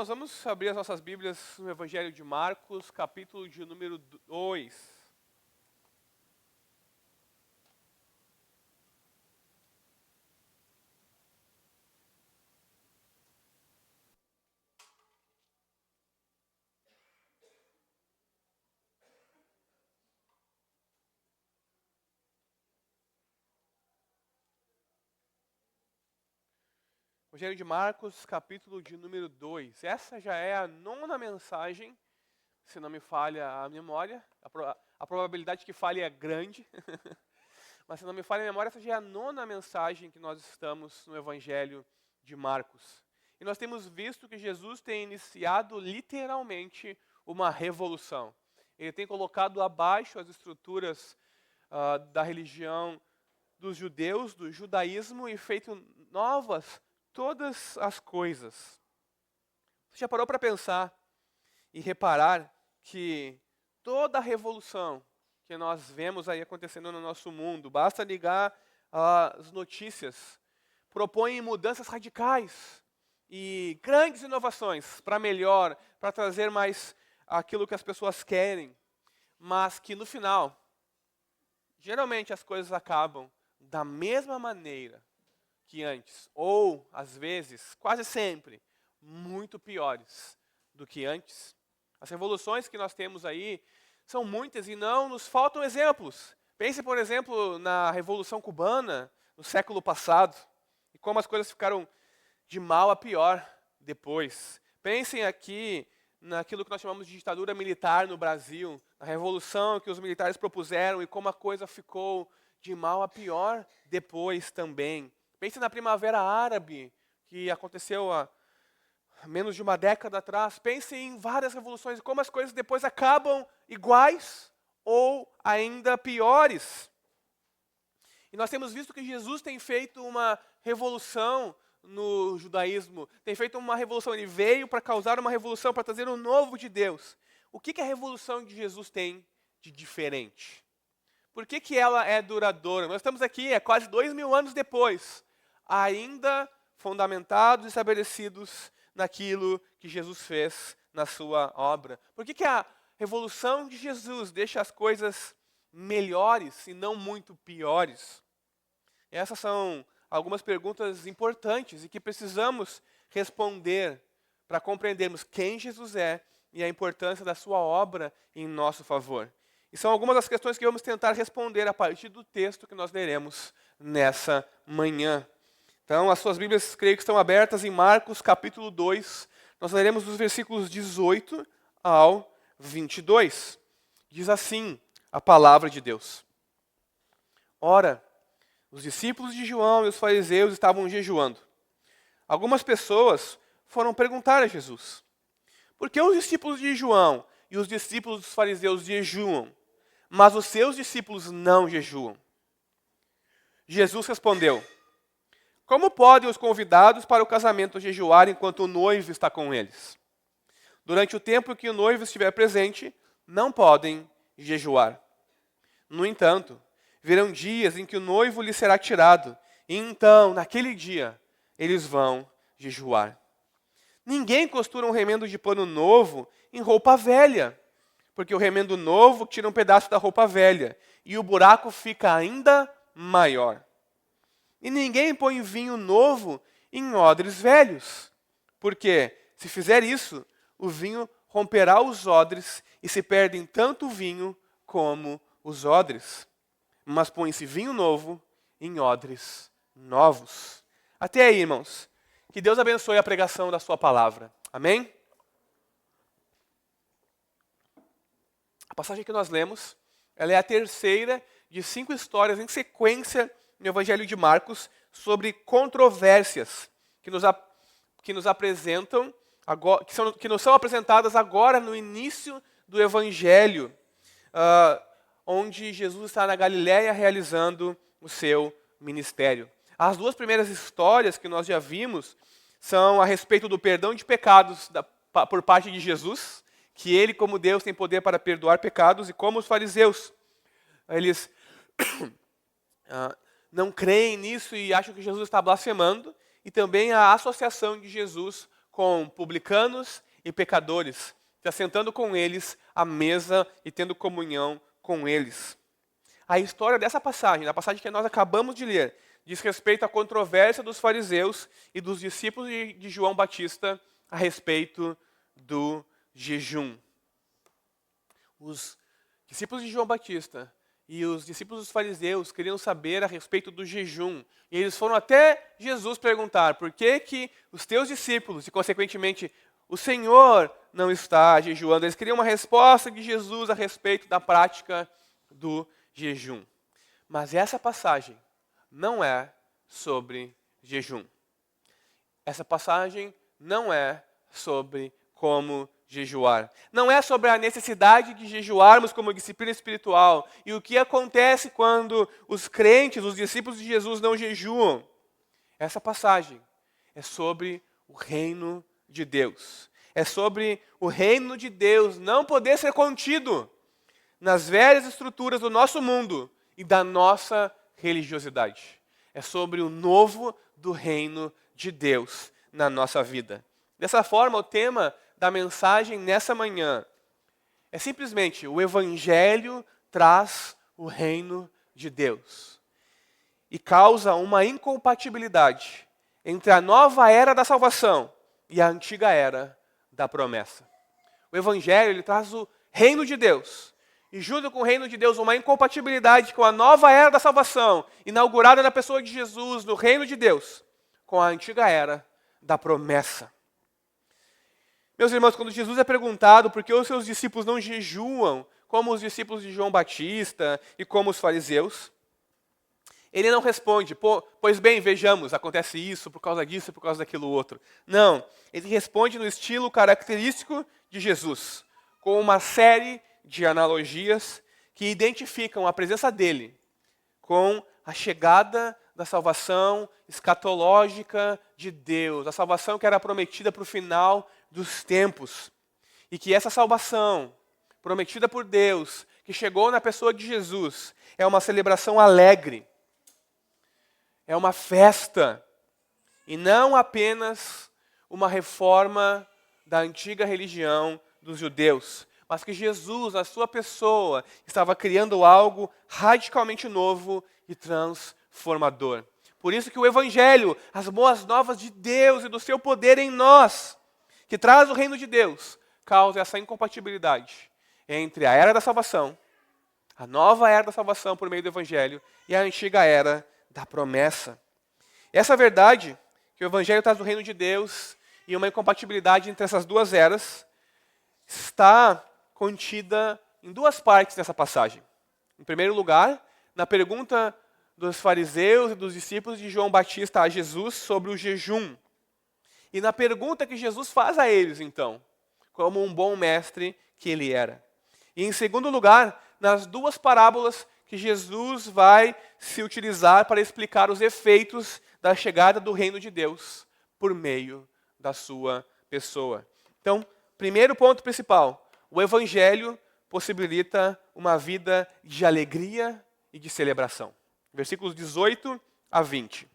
Irmãos, vamos abrir as nossas Bíblias no Evangelho de Marcos, capítulo de número 2. Evangelho de Marcos, capítulo de número 2. Essa já é a nona mensagem, se não me falha a memória. A probabilidade que falhe é grande. Mas se não me falha a memória, essa já é a nona mensagem que nós estamos no Evangelho de Marcos. E nós temos visto que Jesus tem iniciado literalmente uma revolução. Ele tem colocado abaixo as estruturas da religião dos judeus, do judaísmo, e feito novas todas as coisas. Você já parou para pensar e reparar que toda a revolução que nós vemos aí acontecendo no nosso mundo, basta ligar as notícias, propõem mudanças radicais e grandes inovações para melhor, para trazer mais aquilo que as pessoas querem, mas que no final, geralmente as coisas acabam da mesma maneira que antes, ou às vezes, quase sempre, muito piores do que antes. As revoluções que nós temos aí são muitas e não nos faltam exemplos. Pense, por exemplo, na Revolução Cubana, no século passado, e como as coisas ficaram de mal a pior depois. Pensem aqui naquilo que nós chamamos de ditadura militar no Brasil, na revolução que os militares propuseram e como a coisa ficou de mal a pior depois também. Pense na Primavera Árabe, que aconteceu há menos de uma década atrás. Pense em várias revoluções e como as coisas depois acabam iguais ou ainda piores. E nós temos visto que Jesus tem feito uma revolução no judaísmo, tem feito uma revolução, ele veio para causar uma revolução, para trazer um novo de Deus. O que a revolução de Jesus tem de diferente? Por que ela é duradoura? Nós estamos aqui, quase 2000 anos depois, ainda fundamentados e estabelecidos naquilo que Jesus fez na sua obra. Por que a revolução de Jesus deixa as coisas melhores e não muito piores? Essas são algumas perguntas importantes e que precisamos responder para compreendermos quem Jesus é e a importância da sua obra em nosso favor. E são algumas das questões que vamos tentar responder a partir do texto que nós leremos nessa manhã. Então, as suas Bíblias, creio que estão abertas em Marcos, capítulo 2. Nós leremos dos versículos 18 ao 22. Diz assim a palavra de Deus. Ora, os discípulos de João e os fariseus estavam jejuando. Algumas pessoas foram perguntar a Jesus: por que os discípulos de João e os discípulos dos fariseus jejuam, mas os seus discípulos não jejuam? Jesus respondeu: como podem os convidados para o casamento jejuar enquanto o noivo está com eles? Durante o tempo que o noivo estiver presente, não podem jejuar. No entanto, virão dias em que o noivo lhe será tirado, e então, naquele dia, eles vão jejuar. Ninguém costura um remendo de pano novo em roupa velha, porque o remendo novo tira um pedaço da roupa velha, e o buraco fica ainda maior. E ninguém põe vinho novo em odres velhos, porque, se fizer isso, o vinho romperá os odres e se perdem tanto o vinho como os odres. Mas põe-se vinho novo em odres novos. Até aí, irmãos. Que Deus abençoe a pregação da sua palavra. Amém? A passagem que nós lemos, ela é a terceira de 5 histórias em sequência no Evangelho de Marcos sobre controvérsias que nos apresentam, que nos são apresentadas agora no início do Evangelho, onde Jesus está na Galiléia realizando o seu ministério. As 2 primeiras histórias que nós já vimos são a respeito do perdão de pecados por parte de Jesus, que ele, como Deus, tem poder para perdoar pecados, e como os fariseus, eles não creem nisso e acham que Jesus está blasfemando, e também a associação de Jesus com publicanos e pecadores, se assentando com eles à mesa e tendo comunhão com eles. A história dessa passagem, da passagem que nós acabamos de ler, diz respeito à controvérsia dos fariseus e dos discípulos de João Batista a respeito do jejum. Os discípulos de João Batista e os discípulos dos fariseus queriam saber a respeito do jejum. E eles foram até Jesus perguntar por que os teus discípulos, e consequentemente o Senhor, não está jejuando. Eles queriam uma resposta de Jesus a respeito da prática do jejum. Mas essa passagem não é sobre jejum. Essa passagem não é sobre como jejuar. Não é sobre a necessidade de jejuarmos como disciplina espiritual e o que acontece quando os crentes, os discípulos de Jesus não jejuam. Essa passagem é sobre o reino de Deus. É sobre o reino de Deus não poder ser contido nas velhas estruturas do nosso mundo e da nossa religiosidade. É sobre o novo do reino de Deus na nossa vida. Dessa forma, o tema da mensagem nessa manhã é simplesmente: o Evangelho traz o reino de Deus e causa uma incompatibilidade entre a nova era da salvação e a antiga era da promessa. O Evangelho, ele traz o reino de Deus e junto com o reino de Deus uma incompatibilidade com a nova era da salvação inaugurada na pessoa de Jesus, no reino de Deus, com a antiga era da promessa. Meus irmãos, quando Jesus é perguntado por que os seus discípulos não jejuam, como os discípulos de João Batista e como os fariseus, ele não responde: pois bem, vejamos, acontece isso por causa disso e por causa daquilo outro. Não, ele responde no estilo característico de Jesus, com uma série de analogias que identificam a presença dele com a chegada da salvação escatológica de Deus, a salvação que era prometida para o final dos tempos. E que essa salvação prometida por Deus, que chegou na pessoa de Jesus, é uma celebração alegre, é uma festa, e não apenas uma reforma da antiga religião dos judeus, mas que Jesus, na sua pessoa, estava criando algo radicalmente novo e transformador. Por isso que o Evangelho, as boas novas de Deus e do seu poder em nós, que traz o reino de Deus, causa essa incompatibilidade entre a era da salvação, a nova era da salvação por meio do Evangelho, e a antiga era da promessa. Essa verdade, que o Evangelho traz o reino de Deus e uma incompatibilidade entre essas duas eras, está contida em duas partes dessa passagem. Em primeiro lugar, na pergunta dos fariseus e dos discípulos de João Batista a Jesus sobre o jejum. E na pergunta que Jesus faz a eles, então, como um bom mestre que ele era. E em segundo lugar, nas duas parábolas que Jesus vai se utilizar para explicar os efeitos da chegada do reino de Deus por meio da sua pessoa. Então, primeiro ponto principal, o Evangelho possibilita uma vida de alegria e de celebração. Versículos 18 a 20.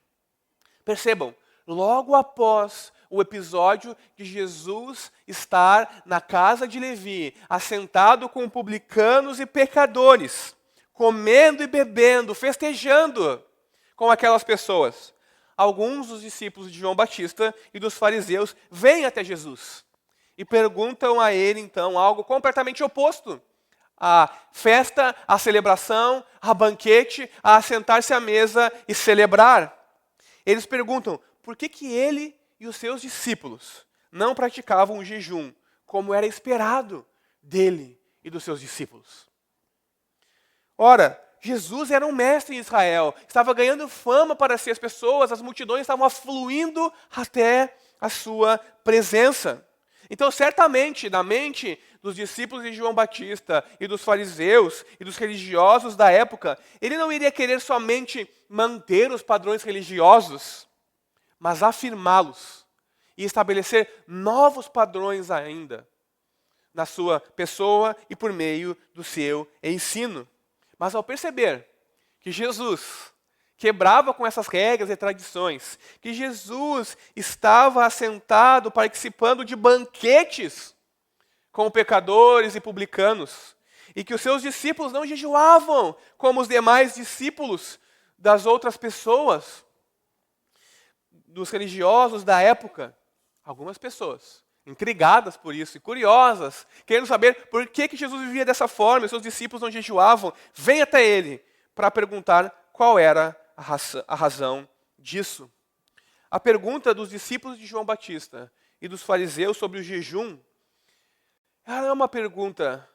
Percebam, logo após o episódio de Jesus estar na casa de Levi, assentado com publicanos e pecadores, comendo e bebendo, festejando com aquelas pessoas, alguns dos discípulos de João Batista e dos fariseus vêm até Jesus e perguntam a ele, então, algo completamente oposto: a festa, a celebração, a banquete, a assentar-se à mesa e celebrar. Eles perguntam por que ele e os seus discípulos não praticavam o jejum, como era esperado dele e dos seus discípulos. Ora, Jesus era um mestre em Israel, estava ganhando fama para si, as pessoas, as multidões estavam afluindo até a sua presença. Então, certamente, na mente dos discípulos de João Batista e dos fariseus e dos religiosos da época, ele não iria querer somente manter os padrões religiosos, mas afirmá-los e estabelecer novos padrões ainda na sua pessoa e por meio do seu ensino. Mas ao perceber que Jesus, quebrava com essas regras e tradições, que Jesus estava assentado participando de banquetes com pecadores e publicanos, e que os seus discípulos não jejuavam como os demais discípulos das outras pessoas, dos religiosos da época. Algumas pessoas intrigadas por isso e curiosas, querendo saber por que Jesus vivia dessa forma, e seus discípulos não jejuavam, vêm até ele para perguntar qual era a razão disso. A pergunta dos discípulos de João Batista e dos fariseus sobre o jejum, ela é uma pergunta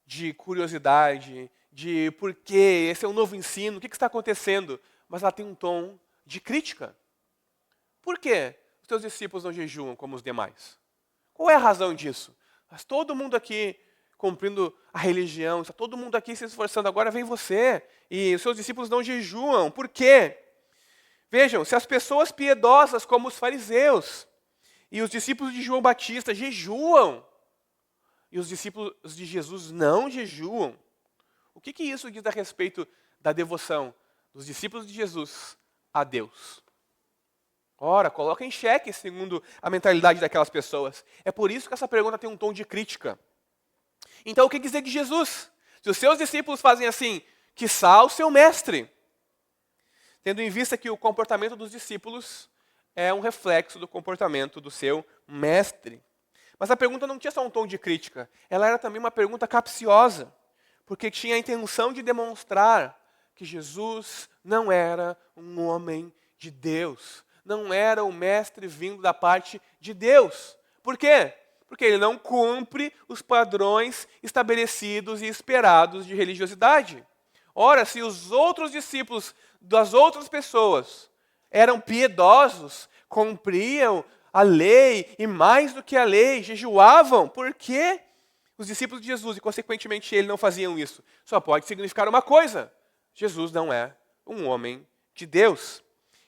de curiosidade, de por quê, esse é um novo ensino, o que está acontecendo? Mas ela tem um tom de crítica. Por quê os teus discípulos não jejuam como os demais? Qual é a razão disso? Mas todo mundo aqui cumprindo a religião, está todo mundo aqui se esforçando, agora vem você, e os seus discípulos não jejuam. Por quê? Vejam, se as pessoas piedosas como os fariseus e os discípulos de João Batista jejuam, e os discípulos de Jesus não jejuam, o que isso diz a respeito da devoção dos discípulos de Jesus a Deus? Ora, coloca em xeque, segundo a mentalidade daquelas pessoas. É por isso que essa pergunta tem um tom de crítica. Então, o que dizer de Jesus? Se os seus discípulos fazem assim, quiçá o seu mestre. Tendo em vista que o comportamento dos discípulos é um reflexo do comportamento do seu mestre. Mas a pergunta não tinha só um tom de crítica, ela era também uma pergunta capciosa, porque tinha a intenção de demonstrar que Jesus não era um homem de Deus, não era o mestre vindo da parte de Deus. Por quê? Porque ele não cumpre os padrões estabelecidos e esperados de religiosidade. Ora, se os outros discípulos das outras pessoas eram piedosos, cumpriam a lei e mais do que a lei, jejuavam, por que os discípulos de Jesus e consequentemente ele não faziam isso? Só pode significar uma coisa: Jesus não é um homem de Deus.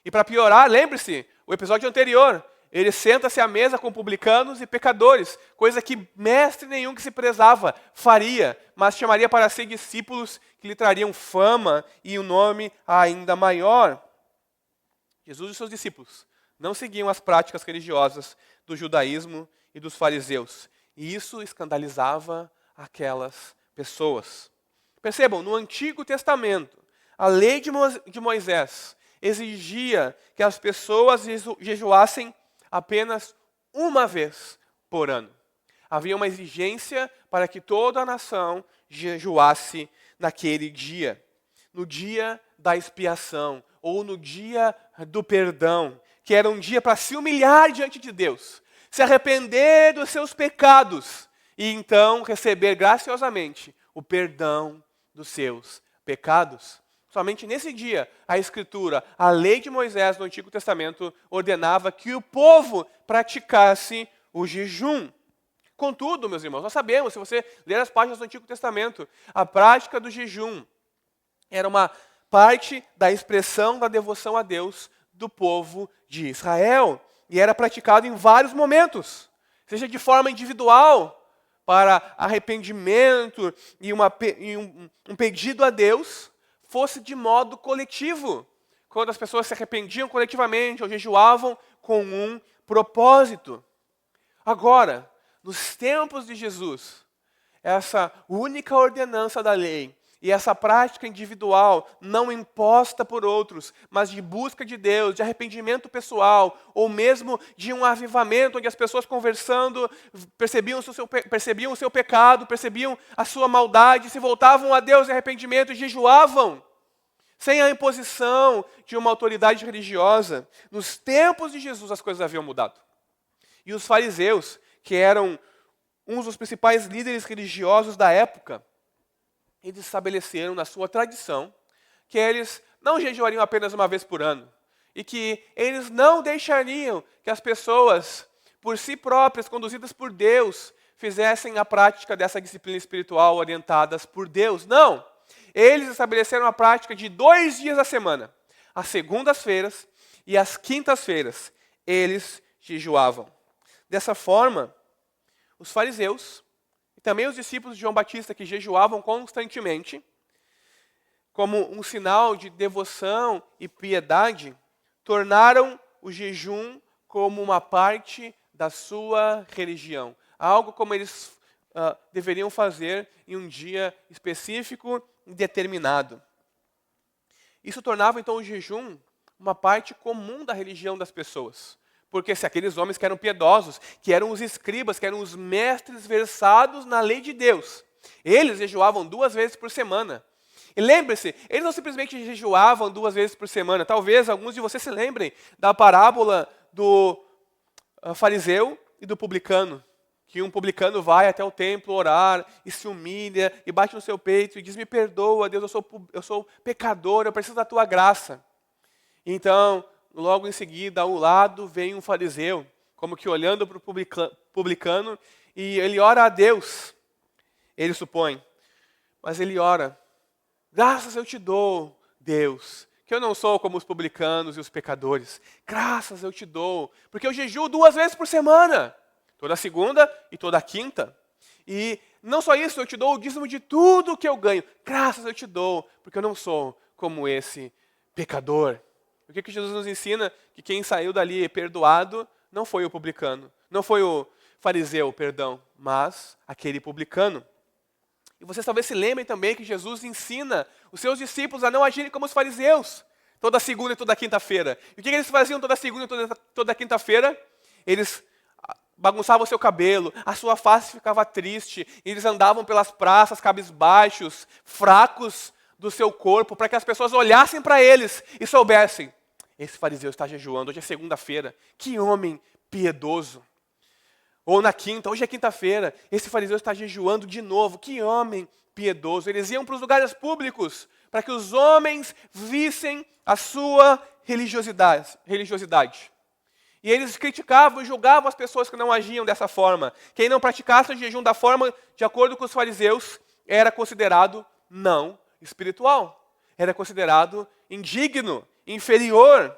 E para piorar, lembre-se, o episódio anterior, ele senta-se à mesa com publicanos e pecadores, coisa que mestre nenhum que se prezava faria, mas chamaria para si discípulos que lhe trariam fama e um nome ainda maior. Jesus e seus discípulos não seguiam as práticas religiosas do judaísmo e dos fariseus, e isso escandalizava aquelas pessoas. Percebam, no Antigo Testamento, a lei de Moisés exigia que as pessoas jejuassem apenas uma vez por ano. Havia uma exigência para que toda a nação jejuasse naquele dia. No dia da expiação, ou no dia do perdão, que era um dia para se humilhar diante de Deus, se arrepender dos seus pecados e então receber graciosamente o perdão dos seus pecados. Somente nesse dia, a Escritura, a lei de Moisés no Antigo Testamento, ordenava que o povo praticasse o jejum. Contudo, meus irmãos, nós sabemos, se você ler as páginas do Antigo Testamento, a prática do jejum era uma parte da expressão da devoção a Deus do povo de Israel. E era praticado em vários momentos, seja de forma individual, para arrependimento e um pedido a Deus, fosse de modo coletivo, quando as pessoas se arrependiam coletivamente ou jejuavam com um propósito. Agora, nos tempos de Jesus, essa única ordenança da lei e essa prática individual, não imposta por outros, mas de busca de Deus, de arrependimento pessoal, ou mesmo de um avivamento, onde as pessoas conversando percebiam o seu pecado, percebiam a sua maldade, se voltavam a Deus em arrependimento e jejuavam, sem a imposição de uma autoridade religiosa. Nos tempos de Jesus as coisas haviam mudado. E os fariseus, que eram uns dos principais líderes religiosos da época, eles estabeleceram na sua tradição que eles não jejuariam apenas uma vez por ano e que eles não deixariam que as pessoas, por si próprias, conduzidas por Deus, fizessem a prática dessa disciplina espiritual orientadas por Deus. Não! Eles estabeleceram a prática de 2 dias da semana, as segundas-feiras e as quintas-feiras, eles jejuavam. Dessa forma, os fariseus, também os discípulos de João Batista, que jejuavam constantemente, como um sinal de devoção e piedade, tornaram o jejum como uma parte da sua religião. Algo como eles deveriam fazer em um dia específico e determinado. Isso tornava então o jejum uma parte comum da religião das pessoas. Porque se aqueles homens que eram piedosos, que eram os escribas, que eram os mestres versados na lei de Deus, eles jejuavam 2 vezes por semana. E lembre-se, eles não simplesmente jejuavam 2 vezes por semana. Talvez alguns de vocês se lembrem da parábola do fariseu e do publicano. Que um publicano vai até o templo orar e se humilha e bate no seu peito e diz: me perdoa, Deus, eu sou pecador, eu preciso da tua graça. Então, logo em seguida, ao lado, vem um fariseu, como que olhando para o publicano, e ele ora a Deus, ele supõe. Mas ele ora: graças eu te dou, Deus, que eu não sou como os publicanos e os pecadores. Graças eu te dou, porque eu jejuo 2 vezes por semana. Toda segunda e toda quinta. E não só isso, eu te dou o dízimo de tudo que eu ganho. Graças eu te dou, porque eu não sou como esse pecador. O que Jesus nos ensina? Que quem saiu dali perdoado não foi o publicano, não foi o fariseu, perdão, mas aquele publicano. E vocês talvez se lembrem também que Jesus ensina os seus discípulos a não agirem como os fariseus, toda segunda e toda quinta-feira. E o que eles faziam toda segunda e toda quinta-feira? Eles bagunçavam o seu cabelo, a sua face ficava triste, e eles andavam pelas praças cabisbaixos, fracos do seu corpo, para que as pessoas olhassem para eles e soubessem: esse fariseu está jejuando, hoje é segunda-feira, que homem piedoso. Ou na quinta, hoje é quinta-feira, esse fariseu está jejuando de novo, que homem piedoso. Eles iam para os lugares públicos, para que os homens vissem a sua religiosidade. E eles criticavam e julgavam as pessoas que não agiam dessa forma. Quem não praticasse o jejum da forma de acordo com os fariseus era considerado não espiritual. Era considerado indigno, inferior.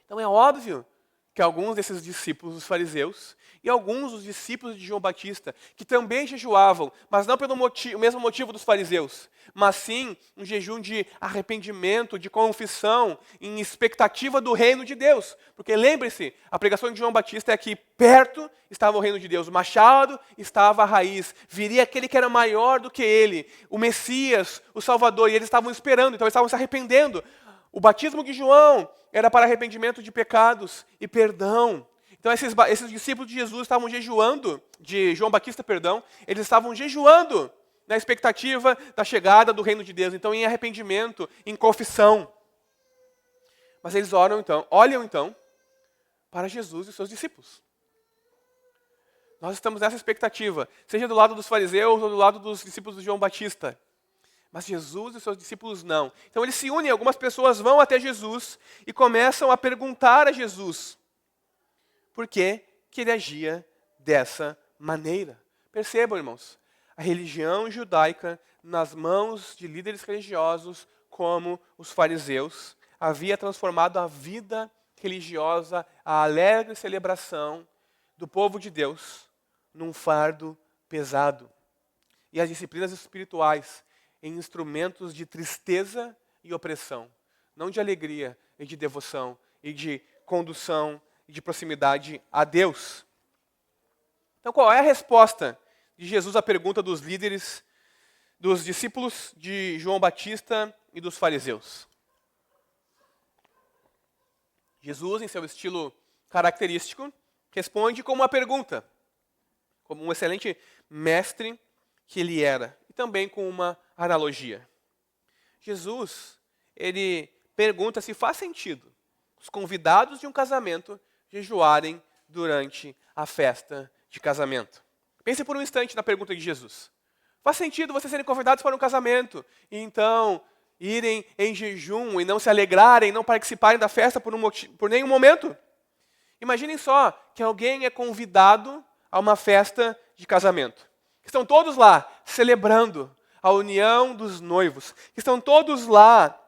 Então é óbvio que alguns desses discípulos dos fariseus e alguns dos discípulos de João Batista, que também jejuavam, mas não pelo mesmo motivo dos fariseus, mas sim um jejum de arrependimento, de confissão, em expectativa do reino de Deus. Porque lembre-se, a pregação de João Batista é que perto estava o reino de Deus, o machado estava a raiz, viria aquele que era maior do que ele, o Messias, o Salvador, e eles estavam esperando, então eles estavam se arrependendo. O batismo de João era para arrependimento de pecados e perdão. Então esses discípulos de Jesus estavam jejuando, de João Batista, perdão, eles estavam jejuando na expectativa da chegada do reino de Deus, então em arrependimento, em confissão. Mas eles olham então para Jesus e seus discípulos. Nós estamos nessa expectativa, seja do lado dos fariseus ou do lado dos discípulos de João Batista. Mas Jesus e seus discípulos não. Então eles se unem, algumas pessoas vão até Jesus e começam a perguntar a Jesus por que ele agia dessa maneira. Percebam, irmãos, a religião judaica, nas mãos de líderes religiosos como os fariseus, havia transformado a vida religiosa, a alegre celebração do povo de Deus, num fardo pesado. E as disciplinas espirituais em instrumentos de tristeza e opressão, não de alegria e de devoção e de condução e de proximidade a Deus. Então, qual é a resposta de Jesus à pergunta dos líderes, dos discípulos de João Batista e dos fariseus? Jesus, em seu estilo característico, responde com uma pergunta, como um excelente mestre que ele era, e também com uma analogia. Jesus, ele pergunta se faz sentido os convidados de um casamento jejuarem durante a festa de casamento. Pense por um instante na pergunta de Jesus. Faz sentido vocês serem convidados para um casamento e então irem em jejum e não se alegrarem, não participarem da festa por nenhum momento? Imaginem só que alguém é convidado a uma festa de casamento. Estão todos lá celebrando a união dos noivos. Estão todos lá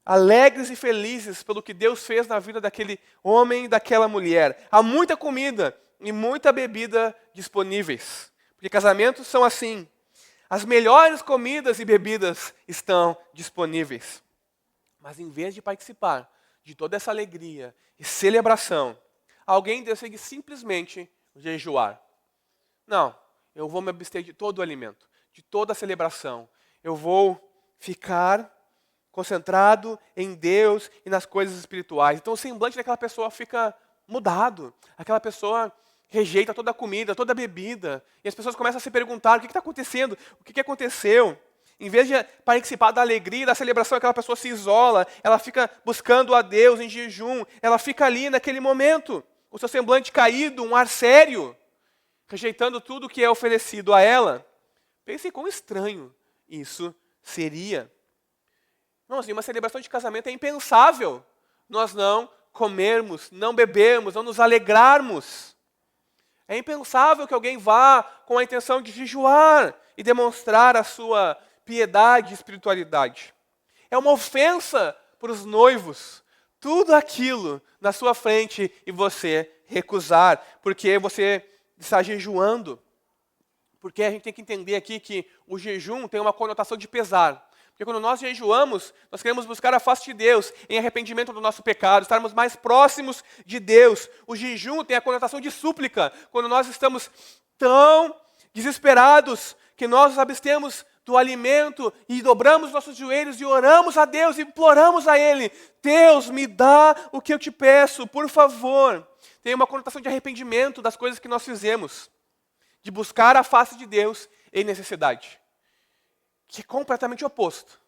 alegres e felizes pelo que Deus fez na vida daquele homem e daquela mulher. Há muita comida e muita bebida disponíveis. Porque casamentos são assim. As melhores comidas e bebidas estão disponíveis. Mas em vez de participar de toda essa alegria e celebração, alguém decide simplesmente jejuar. Não, eu vou me abster de todo o alimento, de toda a celebração. Eu vou ficar concentrado em Deus e nas coisas espirituais. Então o semblante daquela pessoa fica mudado. Aquela pessoa rejeita toda a comida, toda a bebida. E as pessoas começam a se perguntar, o que está acontecendo? O que aconteceu? Em vez de participar da alegria, da celebração, aquela pessoa se isola, ela fica buscando a Deus em jejum, ela fica ali naquele momento, o seu semblante caído, um ar sério, rejeitando tudo que é oferecido a ela. Pense quão estranho isso seria. Irmãos, em uma celebração de casamento é impensável nós não comermos, não bebermos, não nos alegrarmos. É impensável que alguém vá com a intenção de jejuar e demonstrar a sua piedade e espiritualidade. É uma ofensa para os noivos. Tudo aquilo na sua frente e você recusar, porque você está jejuando. Porque a gente tem que entender aqui que o jejum tem uma conotação de pesar. Porque quando nós jejuamos, nós queremos buscar a face de Deus em arrependimento do nosso pecado, estarmos mais próximos de Deus. O jejum tem a conotação de súplica. Quando nós estamos tão desesperados que nós nos abstemos do alimento e dobramos nossos joelhos e oramos a Deus e imploramos a Ele. Deus, me dá o que eu te peço, por favor. Tem uma conotação de arrependimento das coisas que nós fizemos. De buscar a face de Deus em necessidade. Que é completamente oposto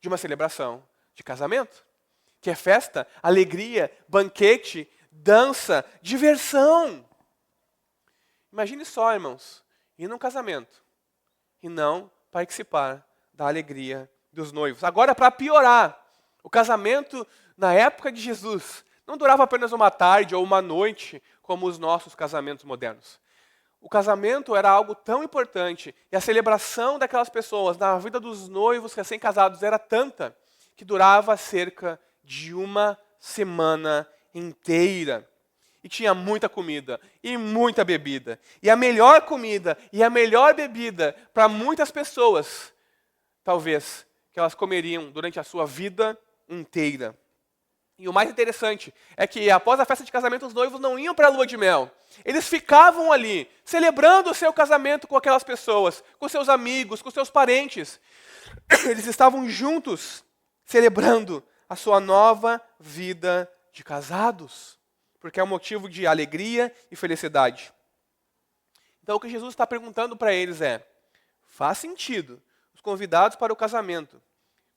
de uma celebração de casamento. Que é festa, alegria, banquete, dança, diversão. Imagine só, irmãos, ir num casamento e não participar da alegria dos noivos. Agora, para piorar, o casamento na época de Jesus não durava apenas uma tarde ou uma noite, como os nossos casamentos modernos. O casamento era algo tão importante e a celebração daquelas pessoas na vida dos noivos recém-casados era tanta que durava cerca de uma semana inteira. E tinha muita comida e muita bebida. E a melhor comida e a melhor bebida para muitas pessoas, talvez, que elas comeriam durante a sua vida inteira. E o mais interessante é que após a festa de casamento, os noivos não iam para a lua de mel. Eles ficavam ali, celebrando o seu casamento com aquelas pessoas, com seus amigos, com seus parentes. Eles estavam juntos, celebrando a sua nova vida de casados. Porque é um motivo de alegria e felicidade. Então o que Jesus está perguntando para eles é, faz sentido os convidados para o casamento,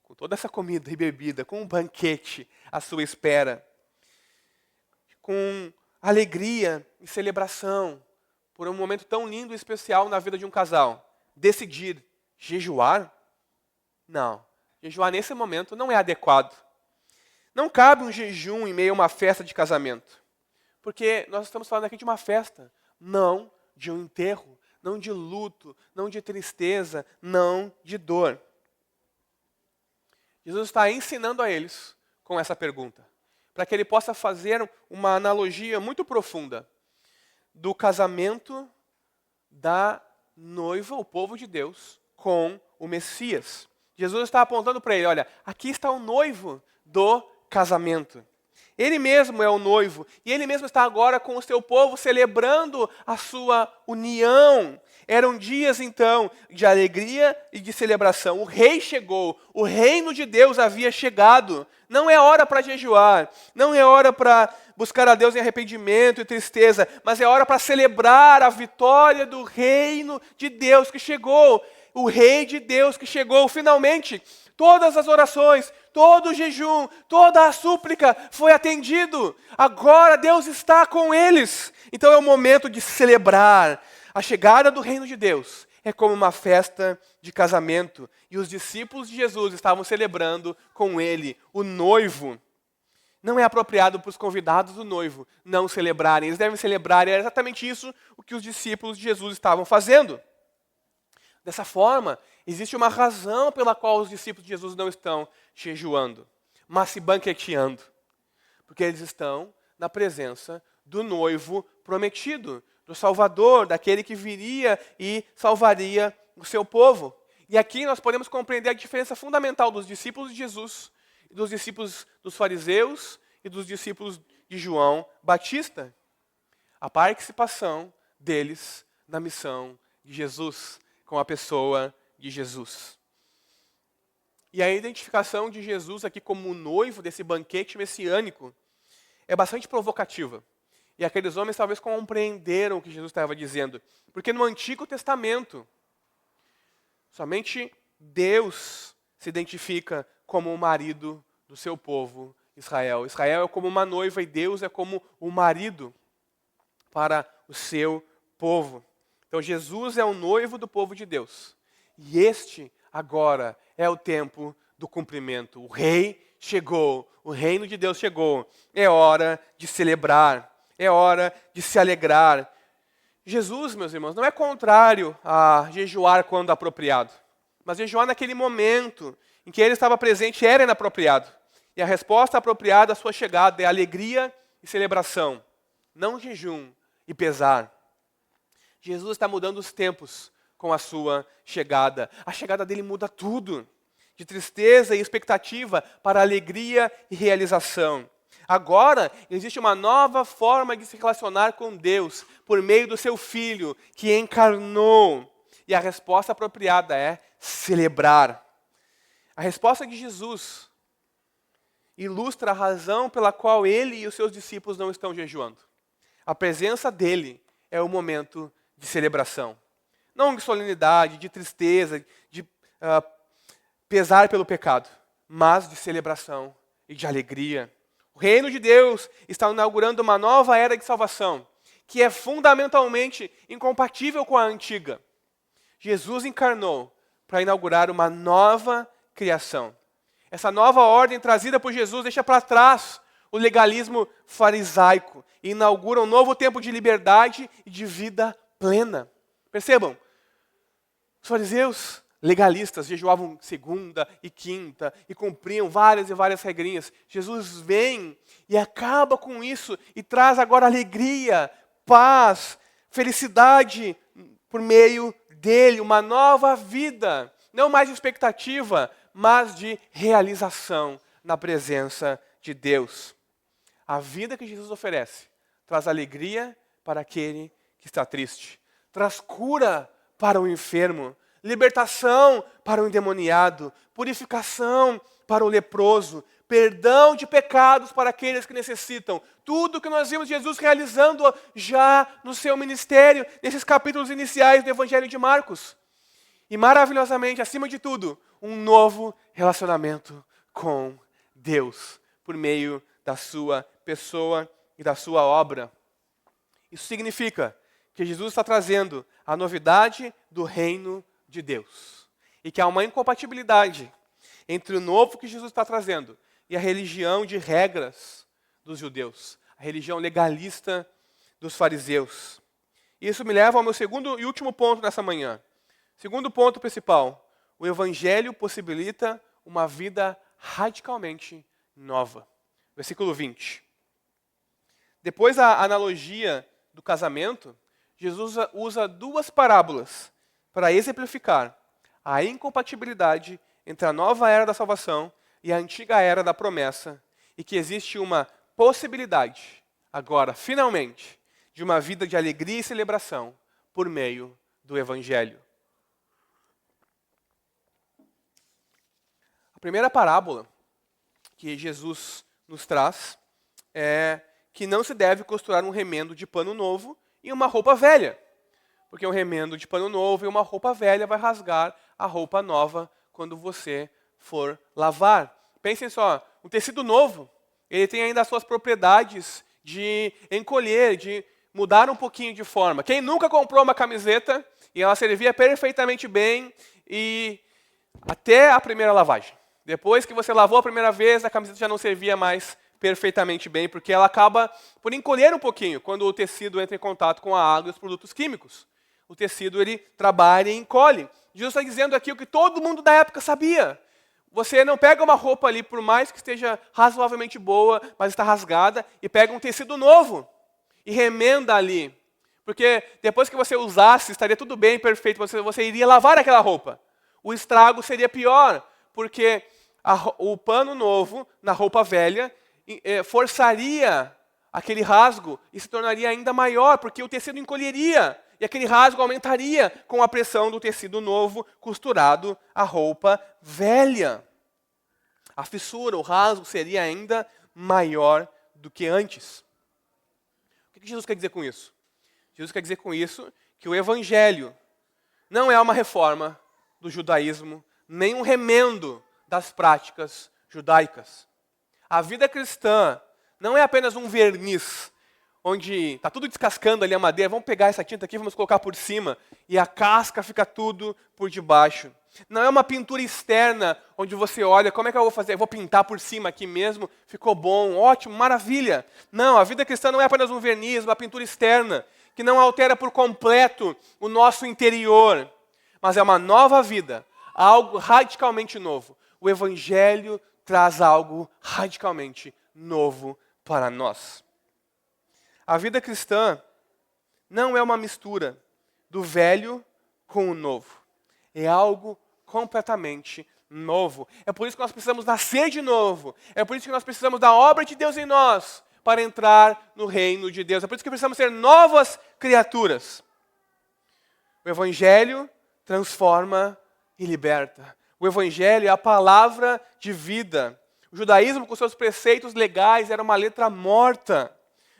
com toda essa comida e bebida, com um banquete à sua espera, com alegria e celebração, por um momento tão lindo e especial na vida de um casal, decidir jejuar? Não, jejuar nesse momento não é adequado. Não cabe um jejum em meio a uma festa de casamento, porque nós estamos falando aqui de uma festa, não de um enterro, não de luto, não de tristeza, não de dor. Jesus está ensinando a eles com essa pergunta, para que ele possa fazer uma analogia muito profunda do casamento da noiva, o povo de Deus, com o Messias. Jesus está apontando para ele, olha, aqui está o noivo do casamento. Ele mesmo é o noivo, e ele mesmo está agora com o seu povo celebrando a sua união. Eram dias, então, de alegria e de celebração. O rei chegou, o reino de Deus havia chegado. Não é hora para jejuar, não é hora para buscar a Deus em arrependimento e tristeza, mas é hora para celebrar a vitória do reino de Deus que chegou. O rei de Deus que chegou, finalmente. Todas as orações, todo o jejum, toda a súplica foi atendido. Agora Deus está com eles. Então é o momento de celebrar. A chegada do reino de Deus é como uma festa de casamento. E os discípulos de Jesus estavam celebrando com ele, o noivo. Não é apropriado para os convidados do noivo não celebrarem. Eles devem celebrar. E é exatamente isso o que os discípulos de Jesus estavam fazendo. Dessa forma, existe uma razão pela qual os discípulos de Jesus não estão jejuando, mas se banqueteando. Porque eles estão na presença do noivo prometido, do Salvador, daquele que viria e salvaria o seu povo. E aqui nós podemos compreender a diferença fundamental dos discípulos de Jesus, dos discípulos dos fariseus e dos discípulos de João Batista. A participação deles na missão de Jesus, com a pessoa de Jesus. E a identificação de Jesus aqui como noivo desse banquete messiânico é bastante provocativa. E aqueles homens talvez compreenderam o que Jesus estava dizendo. Porque no Antigo Testamento, somente Deus se identifica como o marido do seu povo, Israel. Israel é como uma noiva e Deus é como o marido para o seu povo. Então Jesus é o noivo do povo de Deus. E este agora é o tempo do cumprimento. O rei chegou, o reino de Deus chegou. É hora de celebrar, é hora de se alegrar. Jesus, meus irmãos, não é contrário a jejuar quando apropriado. Mas jejuar naquele momento em que ele estava presente era inapropriado. E a resposta apropriada à sua chegada é alegria e celebração, não jejum e pesar. Jesus está mudando os tempos com a sua chegada. A chegada dele muda tudo, de tristeza e expectativa para alegria e realização. Agora existe uma nova forma de se relacionar com Deus por meio do seu Filho, que encarnou. E a resposta apropriada é celebrar. A resposta de Jesus ilustra a razão pela qual ele e os seus discípulos não estão jejuando. A presença dele é o momento de celebração. Não de solenidade, de tristeza, de pesar pelo pecado, mas de celebração e de alegria. O reino de Deus está inaugurando uma nova era de salvação, que é fundamentalmente incompatível com a antiga. Jesus encarnou para inaugurar uma nova criação. Essa nova ordem trazida por Jesus deixa para trás o legalismo farisaico e inaugura um novo tempo de liberdade e de vida plena. Percebam, os fariseus legalistas jejuavam segunda e quinta e cumpriam várias e várias regrinhas. Jesus vem e acaba com isso e traz agora alegria, paz, felicidade por meio dele, uma nova vida, não mais de expectativa, mas de realização na presença de Deus. A vida que Jesus oferece traz alegria para aquele que está triste, traz cura para o enfermo, libertação para o endemoniado, purificação para o leproso, perdão de pecados para aqueles que necessitam. Tudo que nós vimos Jesus realizando já no seu ministério, nesses capítulos iniciais do Evangelho de Marcos. E maravilhosamente, acima de tudo, um novo relacionamento com Deus, por meio da sua pessoa e da sua obra. Isso significa que Jesus está trazendo a novidade do reino de Deus. E que há uma incompatibilidade entre o novo que Jesus está trazendo e a religião de regras dos judeus, a religião legalista dos fariseus. Isso me leva ao meu segundo e último ponto nessa manhã. Segundo ponto principal, o Evangelho possibilita uma vida radicalmente nova. Versículo 20. Depois da analogia do casamento, Jesus usa duas parábolas para exemplificar a incompatibilidade entre a nova era da salvação e a antiga era da promessa, e que existe uma possibilidade, agora, finalmente, de uma vida de alegria e celebração por meio do Evangelho. A primeira parábola que Jesus nos traz é que não se deve costurar um remendo de pano novo em uma roupa velha, porque um remendo de pano novo e uma roupa velha vai rasgar a roupa nova quando você for lavar. Pensem só, um tecido novo, ele tem ainda as suas propriedades de encolher, de mudar um pouquinho de forma. Quem nunca comprou uma camiseta e ela servia perfeitamente bem e até a primeira lavagem? Depois que você lavou a primeira vez, a camiseta já não servia mais perfeitamente bem, porque ela acaba por encolher um pouquinho quando o tecido entra em contato com a água e os produtos químicos. O tecido, ele trabalha e encolhe. Jesus está dizendo aqui o que todo mundo da época sabia. Você não pega uma roupa ali, por mais que esteja razoavelmente boa, mas está rasgada, e pega um tecido novo e remenda ali. Porque depois que você usasse, estaria tudo bem, perfeito, você iria lavar aquela roupa. O estrago seria pior, porque o pano novo na roupa velha forçaria aquele rasgo e se tornaria ainda maior, porque o tecido encolheria e aquele rasgo aumentaria com a pressão do tecido novo costurado à roupa velha. A fissura, o rasgo seria ainda maior do que antes. O que Jesus quer dizer com isso? Jesus quer dizer com isso que o Evangelho não é uma reforma do judaísmo, nem um remendo das práticas judaicas. A vida cristã não é apenas um verniz, onde está tudo descascando ali a madeira, vamos pegar essa tinta aqui, vamos colocar por cima, e a casca fica tudo por debaixo. Não é uma pintura externa, onde você olha, como é que eu vou fazer? Eu vou pintar por cima aqui mesmo, ficou bom, ótimo, maravilha. Não, a vida cristã não é apenas um verniz, uma pintura externa, que não altera por completo o nosso interior, mas é uma nova vida, algo radicalmente novo. O Evangelho traz algo radicalmente novo para nós. A vida cristã não é uma mistura do velho com o novo. É algo completamente novo. É por isso que nós precisamos nascer de novo. É por isso que nós precisamos da obra de Deus em nós para entrar no reino de Deus. É por isso que precisamos ser novas criaturas. O Evangelho transforma e liberta. O Evangelho é a palavra de vida. O judaísmo, com seus preceitos legais, era uma letra morta.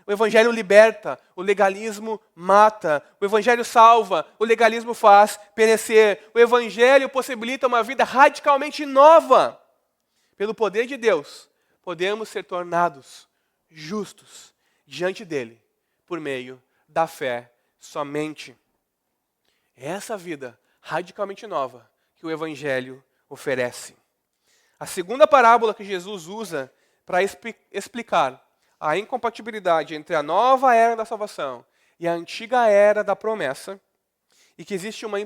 O Evangelho liberta, o legalismo mata. O Evangelho salva, o legalismo faz perecer. O Evangelho possibilita uma vida radicalmente nova. Pelo poder de Deus, podemos ser tornados justos diante dele, por meio da fé somente. É essa vida radicalmente nova que o Evangelho oferece. A segunda parábola que Jesus usa para explicar a incompatibilidade entre a nova era da salvação e a antiga era da promessa, e que existe uma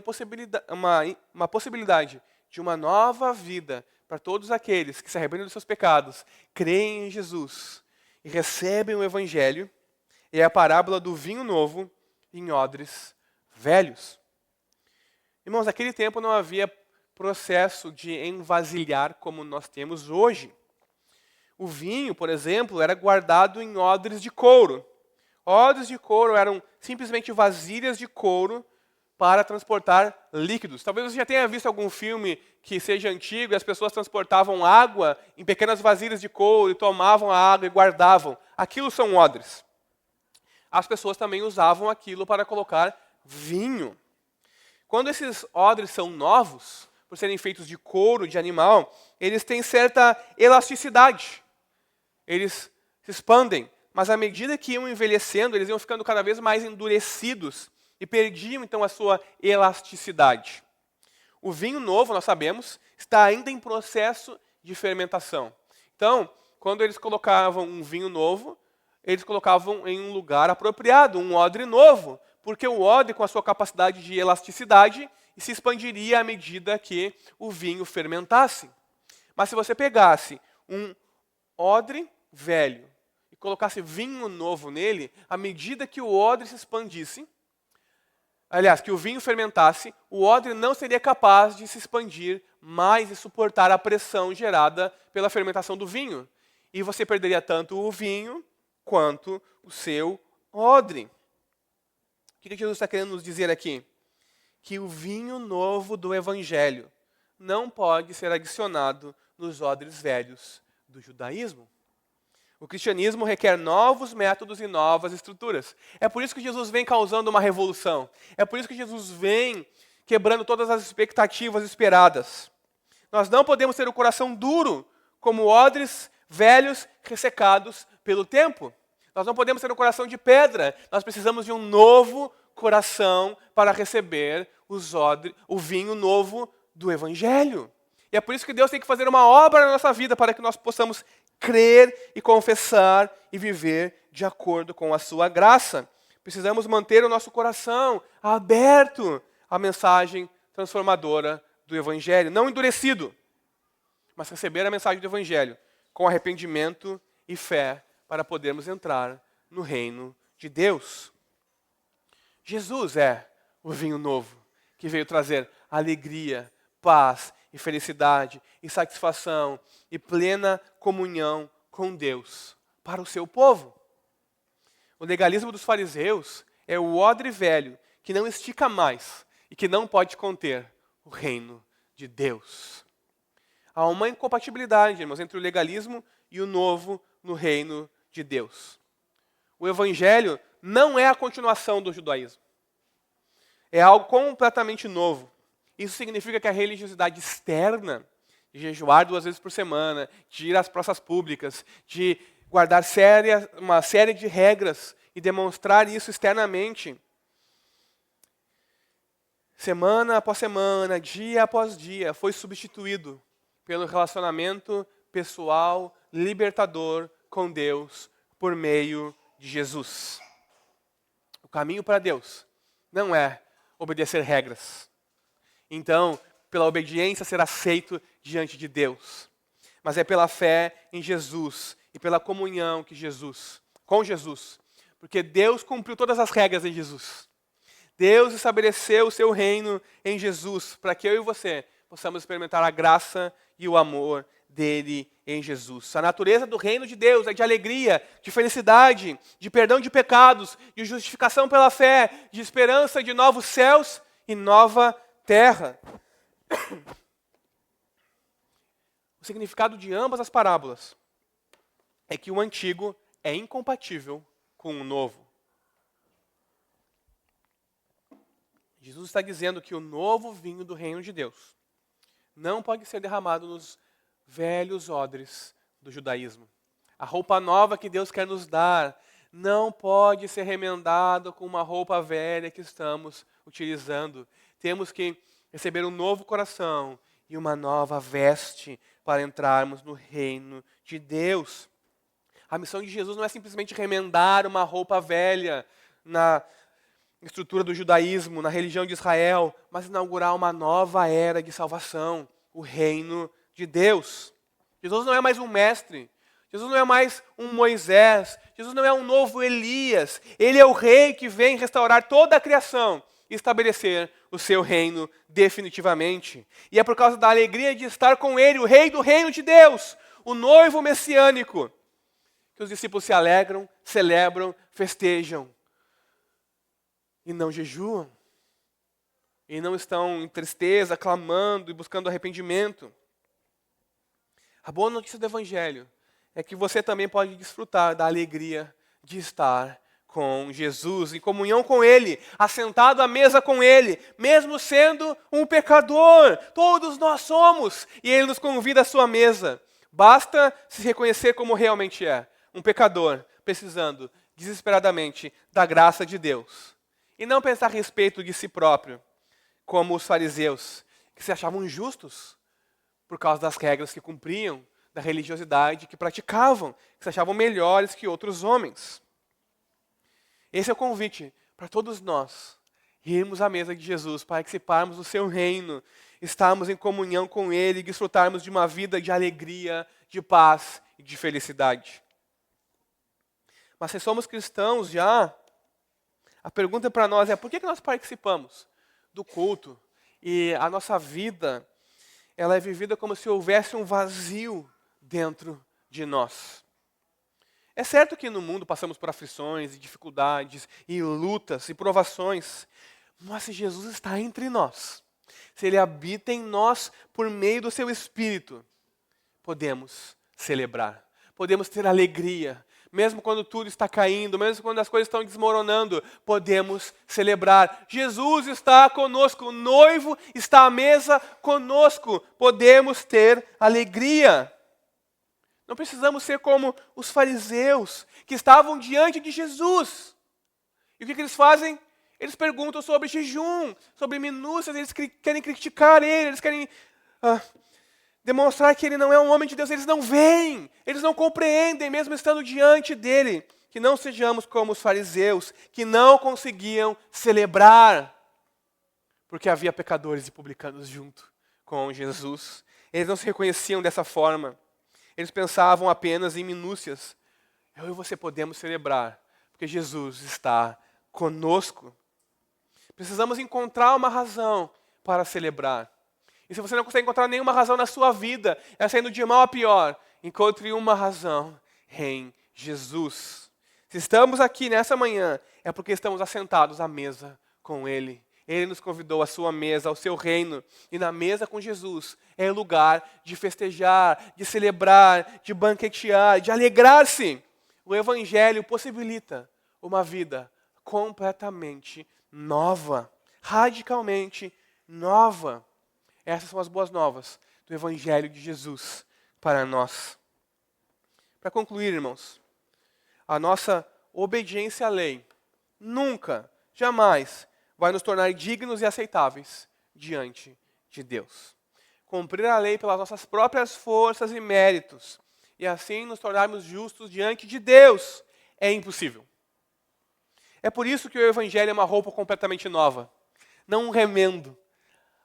possibilidade de uma nova vida para todos aqueles que se arrependem dos seus pecados, creem em Jesus e recebem o Evangelho, é a parábola do vinho novo em odres velhos. Irmãos, naquele tempo não havia processo de envasilhar como nós temos hoje. O vinho, por exemplo, era guardado em odres de couro. Odres de couro eram simplesmente vasilhas de couro para transportar líquidos. Talvez você já tenha visto algum filme que seja antigo e as pessoas transportavam água em pequenas vasilhas de couro e tomavam a água e guardavam. Aquilo são odres. As pessoas também usavam aquilo para colocar vinho. Quando esses odres são novos, por serem feitos de couro de animal, eles têm certa elasticidade. Eles se expandem, mas à medida que iam envelhecendo, eles iam ficando cada vez mais endurecidos e perdiam então a sua elasticidade. O vinho novo, nós sabemos, está ainda em processo de fermentação. Então, quando eles colocavam um vinho novo, eles colocavam em um lugar apropriado, um odre novo, porque o odre, com a sua capacidade de elasticidade, se expandiria à medida que o vinho fermentasse. Mas se você pegasse um odre velho e colocasse vinho novo nele, à medida que o odre se expandisse, aliás, que o vinho fermentasse, o odre não seria capaz de se expandir mais e suportar a pressão gerada pela fermentação do vinho. E você perderia tanto o vinho quanto o seu odre. O que Jesus está querendo nos dizer aqui? Que o vinho novo do Evangelho não pode ser adicionado nos odres velhos do judaísmo. O cristianismo requer novos métodos e novas estruturas. É por isso que Jesus vem causando uma revolução. É por isso que Jesus vem quebrando todas as expectativas esperadas. Nós não podemos ter o coração duro como odres velhos ressecados pelo tempo. Nós não podemos ter um coração de pedra. Nós precisamos de um novo coração para receber o vinho novo do Evangelho. E é por isso que Deus tem que fazer uma obra na nossa vida para que nós possamos crer e confessar e viver de acordo com a sua graça. Precisamos manter o nosso coração aberto à mensagem transformadora do Evangelho, não endurecido, mas receber a mensagem do Evangelho com arrependimento e fé para podermos entrar no reino de Deus. Jesus é o vinho novo, que veio trazer alegria, paz e felicidade e satisfação e plena comunhão com Deus para o seu povo. O legalismo dos fariseus é o odre velho que não estica mais e que não pode conter o reino de Deus. Há uma incompatibilidade, irmãos, entre o legalismo e o novo no reino de Deus. O evangelho não é a continuação do judaísmo. É algo completamente novo. Isso significa que a religiosidade externa, de jejuar 2 vezes por semana, de ir às praças públicas, de guardar uma série de regras e demonstrar isso externamente, semana após semana, dia após dia, foi substituído pelo relacionamento pessoal, libertador com Deus, por meio de Jesus. O caminho para Deus não é obedecer regras. Então, pela obediência ser aceito diante de Deus. Mas é pela fé em Jesus e pela comunhão com Jesus. Porque Deus cumpriu todas as regras em Jesus. Deus estabeleceu o seu reino em Jesus, para que eu e você possamos experimentar a graça e o amor dele em Jesus. A natureza do reino de Deus é de alegria, de felicidade, de perdão de pecados, de justificação pela fé, de esperança de novos céus e nova terra. O significado de ambas as parábolas é que o antigo é incompatível com o novo. Jesus está dizendo que o novo vinho do reino de Deus não pode ser derramado nos velhos odres do judaísmo. A roupa nova que Deus quer nos dar não pode ser remendada com uma roupa velha que estamos utilizando. Temos que receber um novo coração e uma nova veste para entrarmos no reino de Deus. A missão de Jesus não é simplesmente remendar uma roupa velha na estrutura do judaísmo, na religião de Israel, mas inaugurar uma nova era de salvação, o reino de Deus. Jesus não é mais um mestre, Jesus não é mais um Moisés, Jesus não é um novo Elias, ele é o rei que vem restaurar toda a criação e estabelecer o seu reino definitivamente. E é por causa da alegria de estar com ele, o rei do reino de Deus, o noivo messiânico, que os discípulos se alegram, celebram, festejam. E não jejuam. E não estão em tristeza, clamando e buscando arrependimento. A boa notícia do Evangelho é que você também pode desfrutar da alegria de estar com Jesus, em comunhão com Ele, assentado à mesa com Ele, mesmo sendo um pecador. Todos nós somos. E Ele nos convida à sua mesa. Basta se reconhecer como realmente é, um pecador, precisando desesperadamente da graça de Deus. E não pensar a respeito de si próprio, como os fariseus, que se achavam justos por causa das regras que cumpriam, da religiosidade que praticavam, que se achavam melhores que outros homens. Esse é o convite para todos nós, irmos à mesa de Jesus, participarmos do seu reino, estarmos em comunhão com Ele, desfrutarmos de uma vida de alegria, de paz e de felicidade. Mas se somos cristãos já, a pergunta para nós é: por que nós participamos do culto e a nossa vida ela é vivida como se houvesse um vazio dentro de nós? É certo que no mundo passamos por aflições e dificuldades e lutas e provações, mas se Jesus está entre nós, se Ele habita em nós por meio do seu Espírito, podemos celebrar, podemos ter alegria. Mesmo quando tudo está caindo, mesmo quando as coisas estão desmoronando, podemos celebrar. Jesus está conosco, o noivo está à mesa conosco, podemos ter alegria. Não precisamos ser como os fariseus, que estavam diante de Jesus. E o que eles fazem? Eles perguntam sobre jejum, sobre minúcias, eles querem criticar ele, eles querem demonstrar que ele não é um homem de Deus. Eles não veem, eles não compreendem, mesmo estando diante dele. Que não sejamos como os fariseus, que não conseguiam celebrar, porque havia pecadores e publicanos junto com Jesus. Eles não se reconheciam dessa forma. Eles pensavam apenas em minúcias. Eu e você podemos celebrar, porque Jesus está conosco. Precisamos encontrar uma razão para celebrar. E se você não consegue encontrar nenhuma razão na sua vida, é saindo de mal a pior, encontre uma razão em Jesus. Se estamos aqui nessa manhã, é porque estamos assentados à mesa com Ele. Ele nos convidou à sua mesa, ao seu reino. E na mesa com Jesus é lugar de festejar, de celebrar, de banquetear, de alegrar-se. O Evangelho possibilita uma vida completamente nova, radicalmente nova. Essas são as boas novas do Evangelho de Jesus para nós. Para concluir, irmãos, a nossa obediência à lei nunca, jamais vai nos tornar dignos e aceitáveis diante de Deus. Cumprir a lei pelas nossas próprias forças e méritos e assim nos tornarmos justos diante de Deus é impossível. É por isso que o Evangelho é uma roupa completamente nova, não um remendo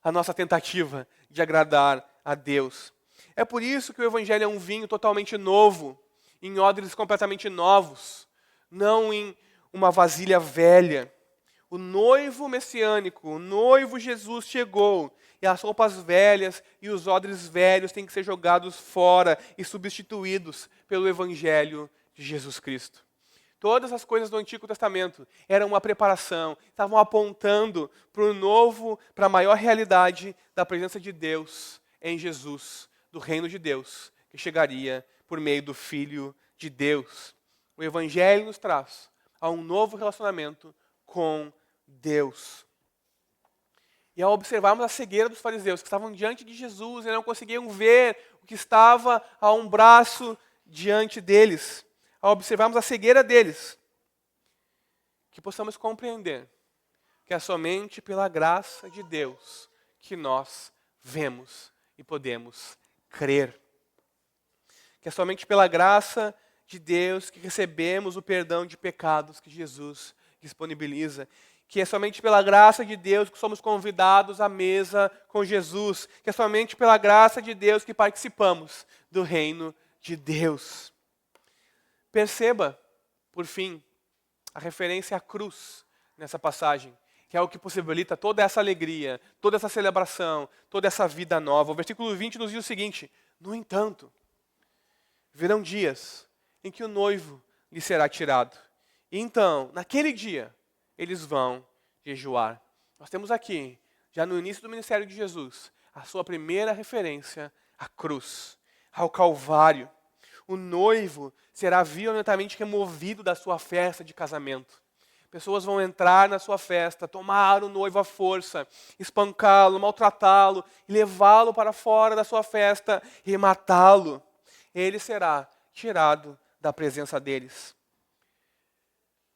à nossa tentativa de agradar a Deus. É por isso que o Evangelho é um vinho totalmente novo, em odres completamente novos, não em uma vasilha velha. O noivo messiânico, o noivo Jesus chegou, e as roupas velhas e os odres velhos têm que ser jogados fora e substituídos pelo Evangelho de Jesus Cristo. Todas as coisas do Antigo Testamento eram uma preparação, estavam apontando para o novo, para a maior realidade da presença de Deus em Jesus, do reino de Deus, que chegaria por meio do Filho de Deus. O Evangelho nos traz a um novo relacionamento com Deus. E ao observarmos a cegueira dos fariseus, que estavam diante de Jesus e não conseguiam ver o que estava a um braço diante deles, ao observarmos a cegueira deles, que possamos compreender que é somente pela graça de Deus que nós vemos e podemos crer. Que é somente pela graça de Deus que recebemos o perdão de pecados que Jesus disponibiliza. Que é somente pela graça de Deus que somos convidados à mesa com Jesus. Que é somente pela graça de Deus que participamos do reino de Deus. Perceba, por fim, a referência à cruz nessa passagem, que é o que possibilita toda essa alegria, toda essa celebração, toda essa vida nova. O versículo 20 nos diz o seguinte: no entanto, virão dias em que o noivo lhe será tirado. E então, naquele dia, eles vão jejuar. Nós temos aqui, já no início do ministério de Jesus, a sua primeira referência à cruz, ao Calvário. O noivo será violentamente removido da sua festa de casamento. Pessoas vão entrar na sua festa, tomar o noivo à força, espancá-lo, maltratá-lo, levá-lo para fora da sua festa e matá-lo. Ele será tirado da presença deles.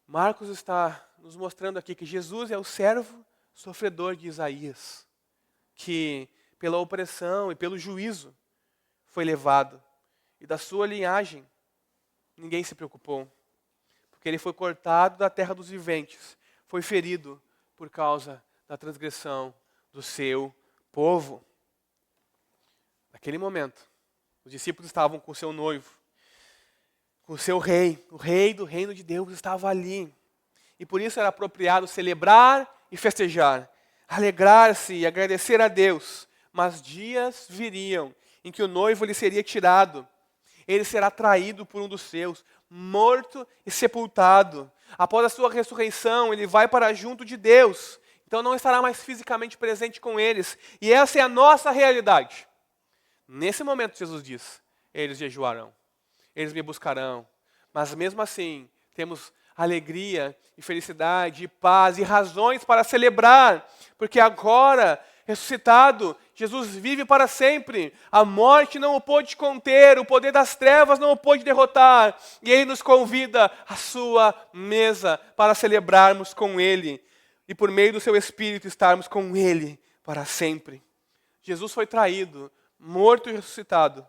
Marcos está nos mostrando aqui que Jesus é o servo sofredor de Isaías, que pela opressão e pelo juízo foi levado. E da sua linhagem, ninguém se preocupou, porque ele foi cortado da terra dos viventes, foi ferido por causa da transgressão do seu povo. Naquele momento, os discípulos estavam com o seu noivo, com o seu rei, o rei do reino de Deus estava ali. E por isso era apropriado celebrar e festejar, alegrar-se e agradecer a Deus. Mas dias viriam em que o noivo lhe seria tirado. Ele será traído por um dos seus, morto e sepultado. Após a sua ressurreição, ele vai para junto de Deus. Então não estará mais fisicamente presente com eles. E essa é a nossa realidade. Nesse momento, Jesus diz, eles jejuarão, eles me buscarão. Mas mesmo assim, temos alegria e felicidade e paz e razões para celebrar. Porque agora, ressuscitado, Jesus vive para sempre. A morte não o pôde conter, o poder das trevas não o pôde derrotar. E Ele nos convida à sua mesa para celebrarmos com Ele. E por meio do seu Espírito estarmos com Ele para sempre. Jesus foi traído, morto e ressuscitado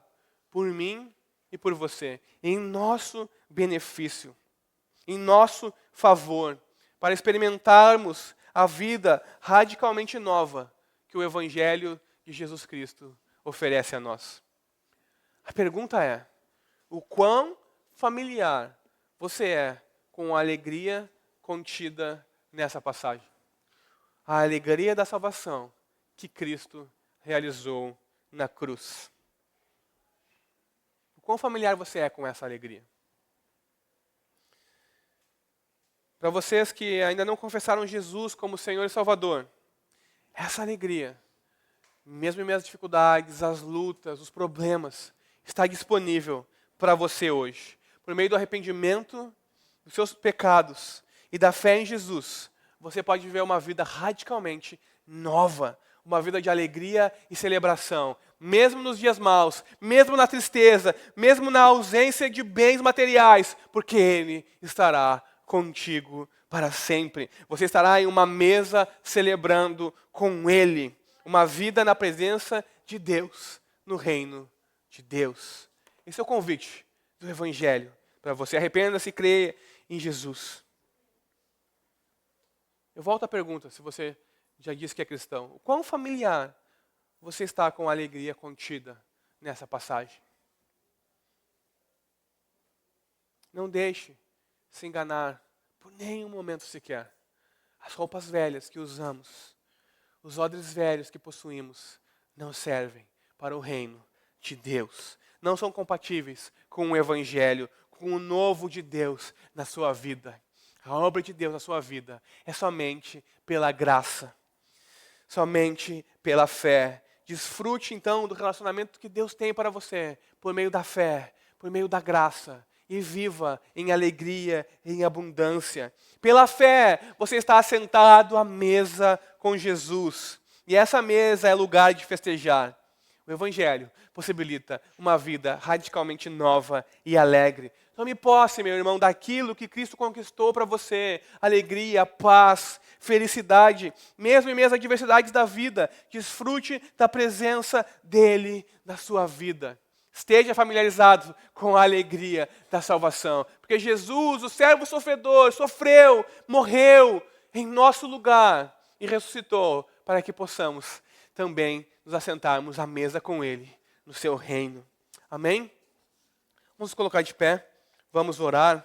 por mim e por você, em nosso benefício, em nosso favor, para experimentarmos a vida radicalmente nova que o Evangelho de Jesus Cristo oferece a nós. A pergunta é, o quão familiar você é com a alegria contida nessa passagem? a alegria da salvação que Cristo realizou na cruz. O quão familiar você é com essa alegria? Para vocês que ainda não confessaram Jesus como Senhor e Salvador, essa alegria, mesmo em meio às dificuldades, as lutas, os problemas, está disponível para você hoje. Por meio do arrependimento dos seus pecados e da fé em Jesus, você pode viver uma vida radicalmente nova, uma vida de alegria e celebração, mesmo nos dias maus, mesmo na tristeza, mesmo na ausência de bens materiais, porque Ele estará contigo para sempre. Você estará em uma mesa celebrando com Ele, uma vida na presença de Deus, no reino de Deus. Esse é o convite do Evangelho para você. Arrependa-se e creia em Jesus. Eu volto à pergunta, se você já disse que é cristão. O quão familiar você está com a alegria contida nessa passagem? Não deixe se enganar por nenhum momento sequer. As roupas velhas que usamos, os odres velhos que possuímos, não servem para o reino de Deus. Não são compatíveis com o Evangelho, com o novo de Deus na sua vida. A obra de Deus na sua vida é somente pela graça, somente pela fé. Desfrute então do relacionamento que Deus tem para você, por meio da fé, por meio da graça. E viva em alegria, em abundância. Pela fé, você está assentado à mesa com Jesus. E essa mesa é lugar de festejar. O Evangelho possibilita uma vida radicalmente nova e alegre. Tome posse, meu irmão, daquilo que Cristo conquistou para você. Alegria, paz, felicidade. Mesmo em meio às adversidades da vida, desfrute da presença dEle na sua vida. Esteja familiarizado com a alegria da salvação. Porque Jesus, o servo sofredor, sofreu, morreu em nosso lugar e ressuscitou para que possamos também nos assentarmos à mesa com Ele no seu reino. Amém? Vamos colocar de pé, vamos orar.